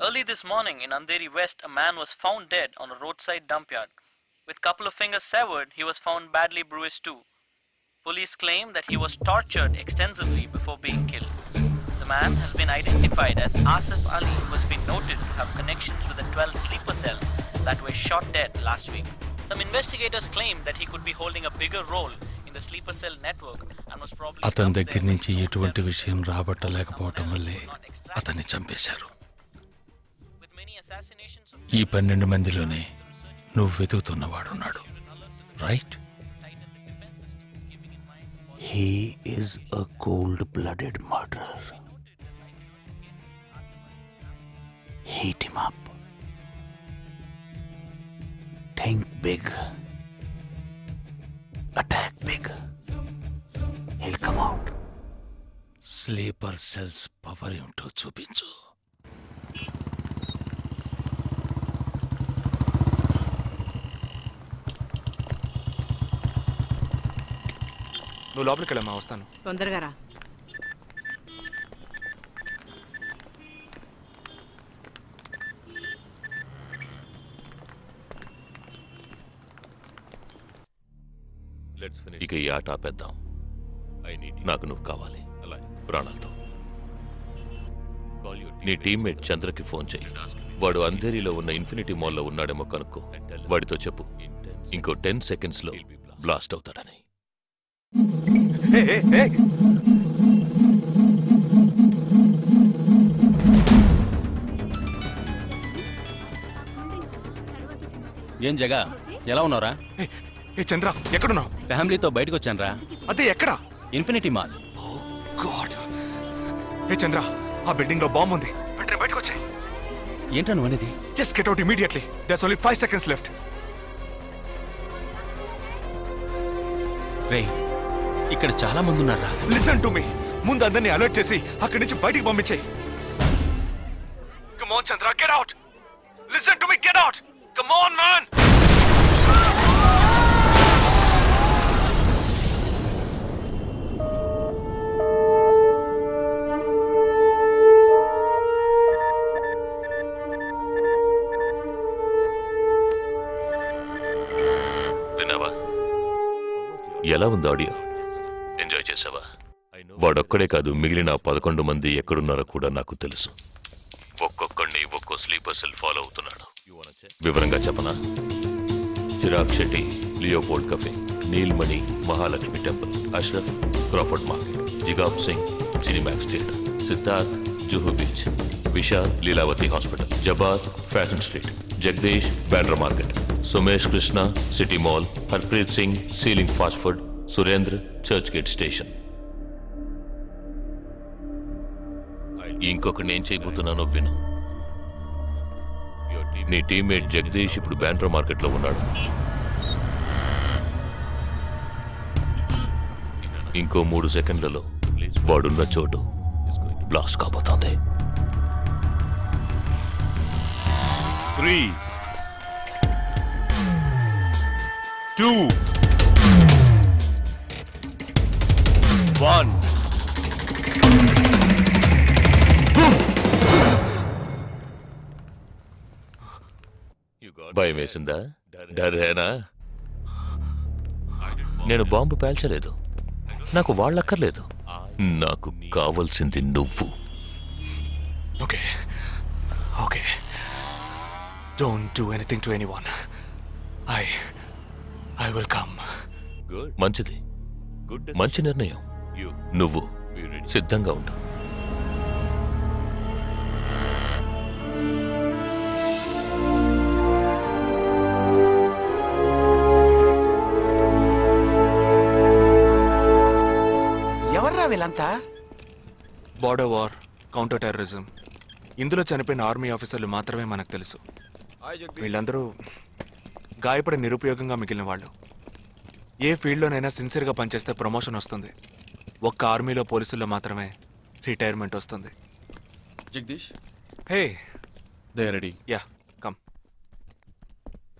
Early this morning in Andheri West, a man was found dead on a roadside dump yard. With couple of fingers severed, he was found badly bruised too. Police claim that he was tortured extensively before being killed. The man has been identified as Asif Ali, who has been noted to have connections with the 12 sleeper cells that were shot dead last week. Some investigators claim that he could be holding a bigger role in the sleeper cell network and was probably అతని దగ్గర నుంచి ఎటువంటి విషయం రాబట్టలేకపోవటం వల్లే అతన్ని చంపేశారు. ఈ 12 మందిలోనే నువ్వు వెతుకుతున్నవాడున్నాడు, right? He is a cold-blooded murderer. Heat him up. Think big. Attack big. He'll come out. Sleeper cells power ఏమిటో చూపించు. నువ్వు లోపలికి వెళ్ళమ్మా, వస్తాను. తొందరగా రా. ఇక ఈ ఆట ఆపేద్దాం. నాకు నువ్వు కావాలి ప్రాణాలతో. నీ టీమ్మేట్ చంద్రకి ఫోన్ చెయ్యి. వాడు అంధేరిలో ఉన్న ఇన్ఫినిటీ మాల్లో ఉన్నాడేమో కనుక్కో. వాడితో చెప్పు ఇంకో 10 సెకండ్స్లో బ్లాస్ట్ అవుతాడని. ఏం జగా, ఎలా ఉన్నారా? చంద్ర, ఎక్కడున్నావు? ఫ్యామిలీతో బయటకు వచ్చాను రా. అదే ఎక్కడ? Infinity mall. చంద్ర, ఆ బిల్డింగ్ లో బాంబు ఉంది. వెంటనే బయటకు వచ్చాయి. ఏంటా నువ్వు అనేది? Just get out immediately. There's only 5 seconds left. రే, ఇక్కడ చాలా మంది ఉన్నారా? Listen to me. ముందు అందరినీ అలర్ట్ చేసి అక్కడి నుంచి బయటికి పంపించేయి. Come on Chandra, get out. Listen to me, get out. Come on man. ఎలా ఉంది ఆడియో? ఎంజాయ్ చేసావా? వాడొక్కడే కాదు, మిగిలిన 11 మంది ఎక్కడున్నారో కూడా నాకు తెలుసు. ఒక్కొక్కడిని ఒక్కో స్లీపర్ సెల్ ఫాలో అవుతున్నాడు. వివరంగా చెప్పనా? Chirag Shetty, Leopold cafe, Neelmani, Mahalakshmi temple, Ashraf, Crawford market, Jigab Singh, Cinemax theatre, Siddharth, Juhu beach, Vishal, Lilavati hospital, Jabar, fashion street, Jagdish, Bandra market, Sumesh Krishna, city mall, Harpreet Singh, ceiling fast food, Surendra, Churchgate station. ఇంకొకటి నేను చేయబోతున్నానో విను. నీ టీమ్మేట్ జగదీష్ ఇప్పుడు బ్యాండ్రా మార్కెట్లో ఉన్నాడు. ఇంకో 3 సెకండ్లలో వాడున్న చోటు బ్లాస్ట్ కాబోతోంది. 3, 2, 1. భయం వేసిందా? డరేనా? నేను బాంబు పేల్చలేదు. నాకు వాళ్ళక్కర్లేదు. నాకు కావలసింది నువ్వు. Okay okay, don't do anything to anyone. I will come. మంచిది, మంచి నిర్ణయం. నువ్వు సిద్ధంగా ఉండు. ఎవర్రా వీళ్ళంతా? బార్డర్ వార్, కౌంటర్ టెర్రరిజం, ఇందులో చనిపోయిన ఆర్మీ ఆఫీసర్లు మాత్రమే మనకు తెలుసు. వీళ్ళందరూ గాయపడి నిరుపయోగంగా మిగిలిన వాళ్ళు. ఏ ఫీల్డ్లోనైనా సిన్సియర్గా పనిచేస్తే ప్రమోషన్ వస్తుంది. ఒక్క ఆర్మీలో పోలీసుల్లో మాత్రమే రిటైర్మెంట్ వస్తుంది. Jagdish, hey, they ready. Yeah, come.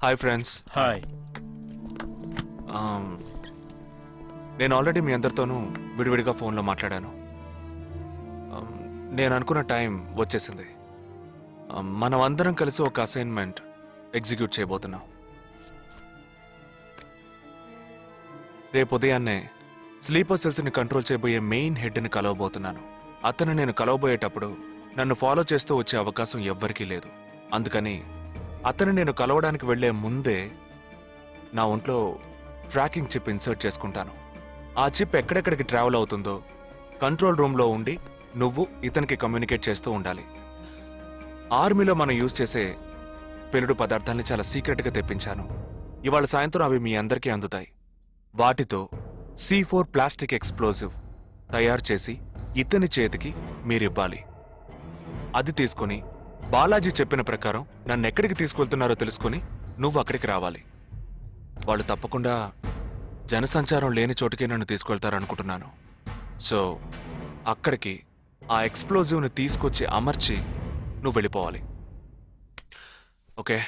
Hi friends. Hi. నేను ఆల్రెడీ మీ అందరితోనూ విడివిడిగా ఫోన్లో మాట్లాడాను. నేను అనుకున్న టైం వచ్చేసింది. మనం అందరం కలిసి ఒక అసైన్మెంట్ ఎగ్జిక్యూట్ చేయబోతున్నాం. రేపు ఉదయాన్నే స్లీపర్ సెల్స్ని కంట్రోల్ చేయబోయే మెయిన్ హెడ్ని కలవబోతున్నాను. అతను నేను కలవబోయేటప్పుడు నన్ను ఫాలో చేస్తూ వచ్చే అవకాశం ఎవ్వరికీ లేదు. అందుకని అతను నేను కలవడానికి వెళ్లే ముందే నా ఒంట్లో ట్రాకింగ్ చిప్ ఇన్సర్ట్ చేసుకుంటాను. ఆ చిప్ ఎక్కడెక్కడికి ట్రావెల్ అవుతుందో కంట్రోల్ రూమ్లో ఉండి నువ్వు ఇతనికి కమ్యూనికేట్ చేస్తూ ఉండాలి. ఆర్మీలో మనం యూజ్ చేసే పెలుడు పదార్థాలని చాలా సీక్రెట్గా తెప్పించాను. ఇవాళ సాయంత్రం అవి మీ అందరికీ అందుతాయి. వాటితో C4 ప్లాస్టిక్ ఎక్స్ప్లోజివ్ తయారు చేసి ఇతని చేతికి మీరివ్వాలి. అది తీసుకుని బాలాజీ చెప్పిన ప్రకారం నన్ను ఎక్కడికి తీసుకెళ్తున్నారో తెలుసుకుని నువ్వు అక్కడికి రావాలి. వాళ్ళు తప్పకుండా జనసంచారం లేని చోటుకే నన్ను తీసుకెళ్తారనుకుంటున్నాను. సో అక్కడికి ఆ ఎక్స్ప్లోజివ్ని తీసుకొచ్చి అమర్చి నువ్వు వెళ్ళిపోవాలి. ఓకే?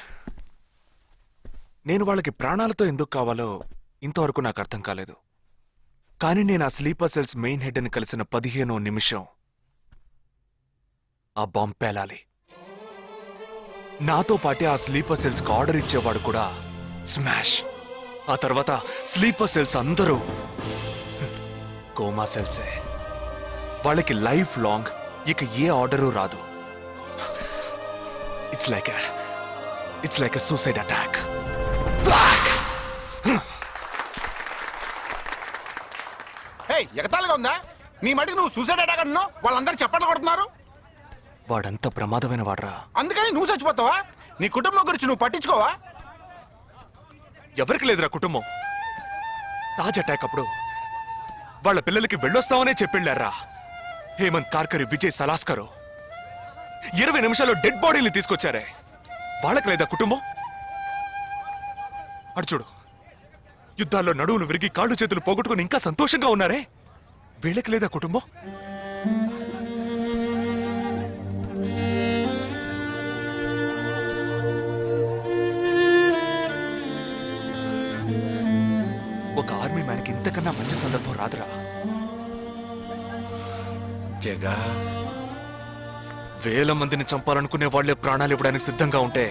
నేను వాళ్ళకి ప్రాణాలతో ఎందుకు కావాలో ఇంతవరకు నాకు అర్థం కాలేదు. కానీ నేను ఆ స్లీపర్ సెల్స్ మెయిన్ హెడ్ని కలిసిన 15వ నిమిషం ఆ బాంబ్ పేలాలి. నాతో పాటే ఆ స్లీపర్ సెల్స్కి ఆర్డర్ ఇచ్చేవాడు కూడా స్మాష్. ఆ తర్వాత స్లీపర్ సెల్స్ అందరూ కోమా సెల్సే. వాళ్ళకి లైఫ్ లాంగ్ ఇక ఏ ఆర్డరు రాదు. It's like a suicide attack. ఎగతాళిగా ఉందా? నీ మటుకు నువ్వు సూసైడ్ అటాక్ అన్నావు, వాళ్ళందరూ చప్పట్లు కొడుతున్నారు. వాడంత ప్రమాదమైన వాడరా. అందుకని నువ్వు చచ్చిపోతావా? నీ కుటుంబం గురించి నువ్వు పట్టించుకోవా? ఎవరికి లేదురా కుటుంబం. తాజ్ అటాక్ అప్పుడు వాళ్ళ పిల్లలకి వెళ్ళొస్తామనే చెప్పెళ్ళారా. హేమంత్ కార్కరి, విజయ్ సలాస్కరు 20 నిమిషాల్లో డెడ్ బాడీని తీసుకొచ్చారే. వాళ్ళకి లేదా కుటుంబం? అడు చూడు, యుద్ధాల్లో నడువును విరిగి కాళ్ళు చేతులు పోగొట్టుకుని ఇంకా సంతోషంగా ఉన్నారే. వీళ్ళకి లేదా కుటుంబం? ఒక ఆర్మీ మ్యాన్కి ఇంతకన్నా మంచి సందర్భం రాదురా. జగా, వేల మందిని చంపాలనుకునే వాళ్లే ప్రాణాలు ఇవ్వడానికి సిద్ధంగా ఉంటే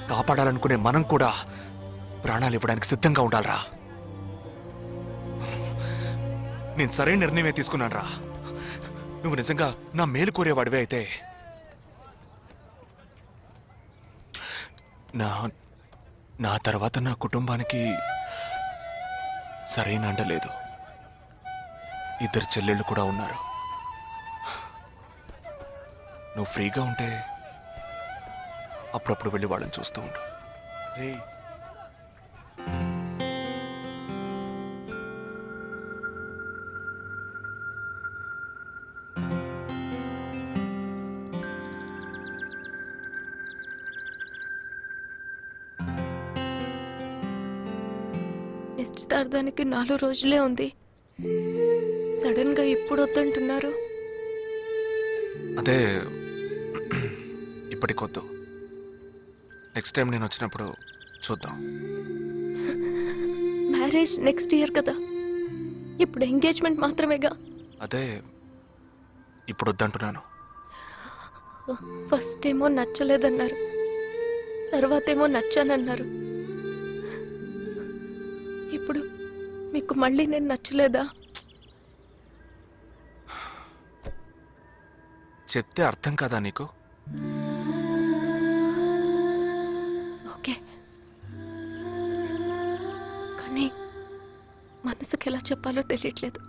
కాపాడాలనుకునే మనం కూడా ప్రాణాలు ఇవ్వడానికి సిద్ధంగా ఉండాలరా. నేను సరైన నిర్ణయమే తీసుకున్నాను రా. నువ్వు నిజంగా నా మేలు కోరేవాడివే అయితే నా తర్వాత నా కుటుంబానికి సరైన అండ లేదు. 2 చెల్లెళ్ళు కూడా ఉన్నారు. నువ్వు ఫ్రీగా ఉంటే అప్పుడప్పుడు వెళ్ళి వాళ్ళని చూస్తూ ఉండు. నిశ్చితార్థానికి 4 రోజులే ఉంది. సడన్ గా ఇప్పుడు వద్దంటున్నారు. అదే ఇప్పటికొద్దు. నెక్స్ట్ టైం నేను వచ్చినప్పుడు చూద్దాం. మ్యారేజ్ నెక్స్ట్ ఇయర్ కదా, ఇప్పుడు ఎంగేజ్మెంట్ మాత్రమేగా. అదే ఇప్పుడు వద్దంటున్నాను. ఫస్ట్ ఏమో నచ్చలేదన్నారు, తర్వాతేమో నచ్చానన్నారు. ఇప్పుడు మీకు మళ్ళీ నేను నచ్చలేదా? చెప్తే అర్థం కాదా నీకు? ఓకే, కానీ మనసుకి ఎలా చెప్పాలో తెలియట్లేదు.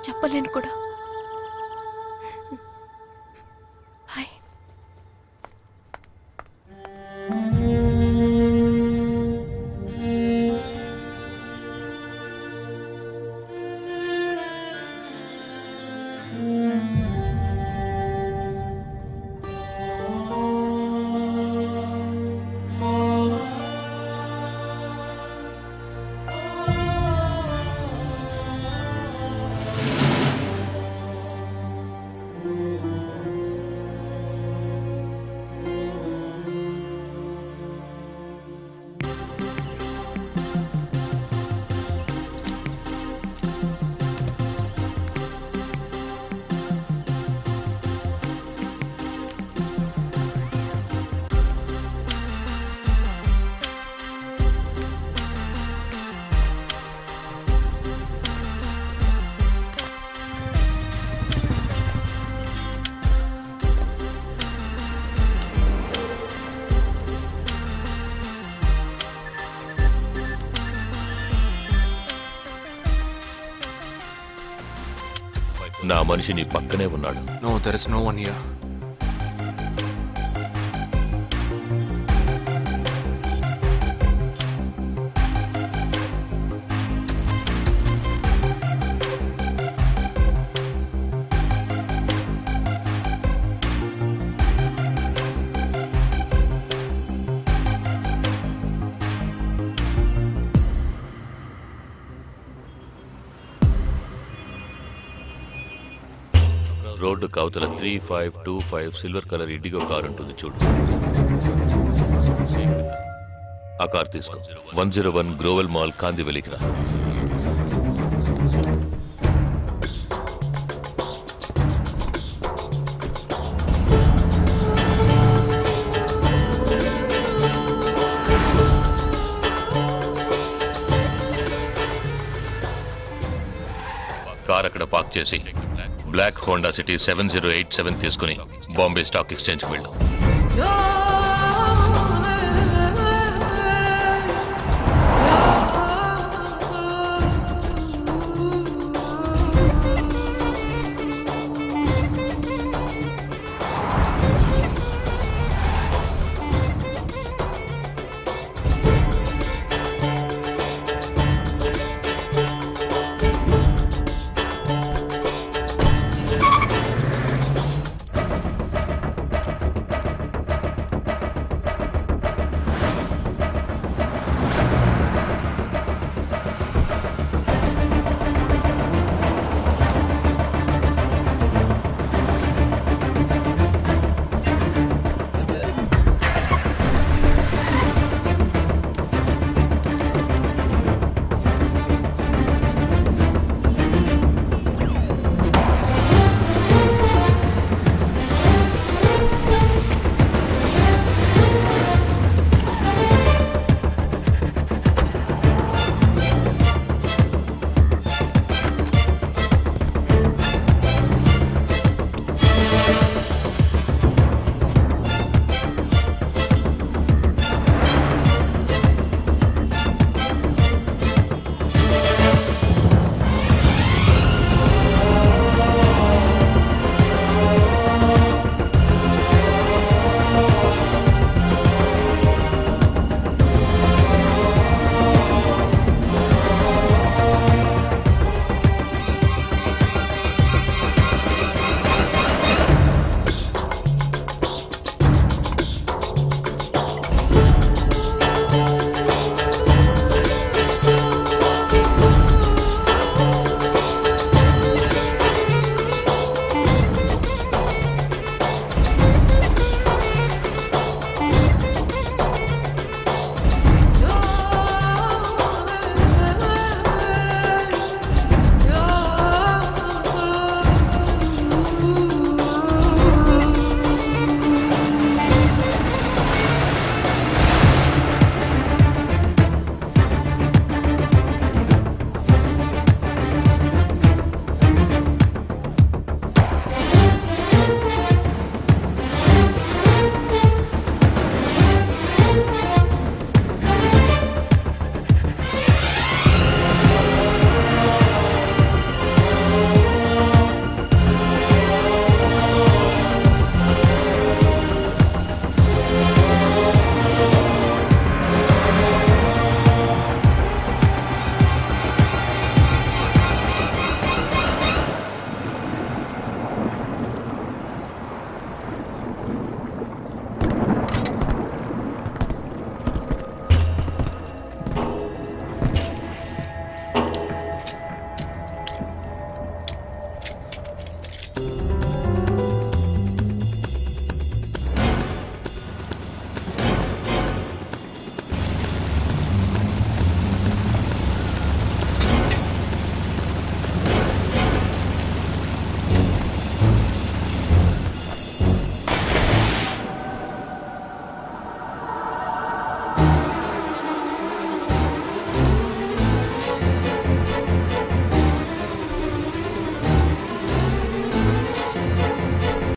చెప్పలేను కూడా. హాయ్. నా మనిషి నీ పక్కనే ఉన్నాడు. No, there is no one here. Road కవతల 3525 సిల్వర్ కలర్ ఇండిగో కార్ ఉంటుంది చూడు. ఆ కార్ తీసుకో. 101 గ్రోవెల్ మాల్ కాందివెలికి రా. కార్ అక్కడ పార్క్ చేసి బ్లాక్ హోండా సిటీ 7087 తీసుకుని బాంబే స్టాక్ ఎక్స్చేంజ్కి వెళ్ళు.